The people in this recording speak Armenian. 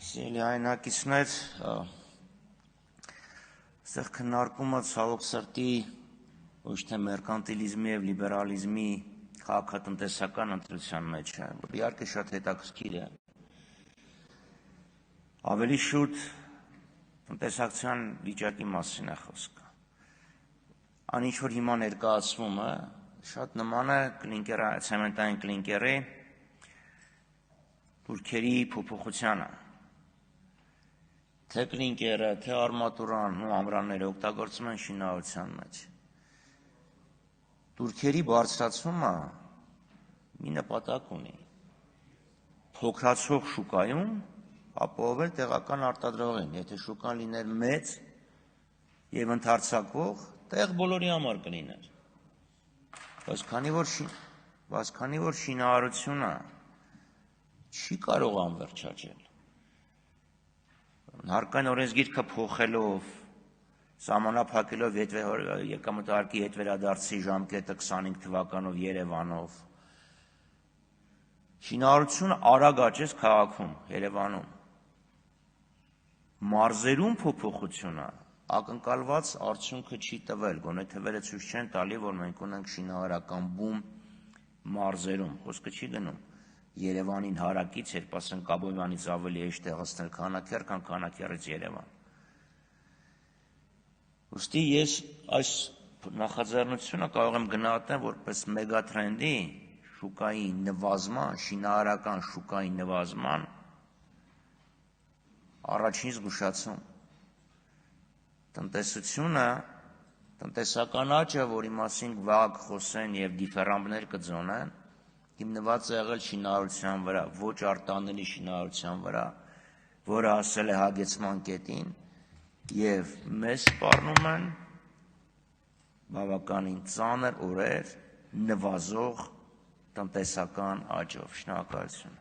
Սիրելի հայրենակիցներ, այստեղ քննարկումը ցավոք սրտի ոչ թե մերկանտիլիզմի եւ լիբերալիզմի քաղաքատնտեսական ընտրության մեջ է, որ իհարկե շատ հետաքրքիր է։ Ավելի շուտ տնտեսական վիճակի մասին է խոսքը։ Այն ինչ որ հիմա ներկայացվում է, շատ նման է ցեմենտային կլինկերի տուրքերի փոփոխությանը։ Թե կլինկերը, թե արմատուրան ու ամրանները օգտագործում են շինարարության մեջ։ Տուրքերի բարձրացումը մի նպատակ ունի։ Փոքրացող շուկայում ապահովել տեղական արտադրողին, եթե շուկան լիներ մեծ եւ ընդարձակվող, տեղ բոլորի համար կլիներ։ Բայց քանի որ շինարարությունը չի կարող անվերջ Հարկային օրենսգիրքը փոխելով, սահմանափակելով եկամտահարկի հետվերադարձի ժամկետը 25 թվականով Երևանով, շինարարությունը արագ աճեց քաղաքում, Երևանում։ Մարզերում փոփոխությունը ակնկալված արդյունքը չի տվել, գոնե թվերը ցույց չեն տալի, որ մենք ունենք շինարարական բում մարզերում, խոսքը չի գնում Երևանին հարակից, երբ ասենք Աբովյանից ավելի հեշտ տեղացնել Քանաքեռ, քան Քանաքեռից Երևան։ Ուստի ես այս նախաձեռնությունը կարող եմ գնահատել որպես մեգատրենդի շուկայի նվազման, շինարարական շուկայի նվազման առաջին զգուշացում։ Տնտեսությունը, տնտեսական աճը, որի մասին վաղ խոսեն եւ դիֆերանբներ կձոնեն, հիմնված է եղել շինարարության վրա, ոչ արտանելի շինարարության վրա, որը հասել է հագեցման կետին եւ մեզ սպառնում են բավականին ծանր օրեր նվազող տնտեսական աճով։ Շնորհակալություն։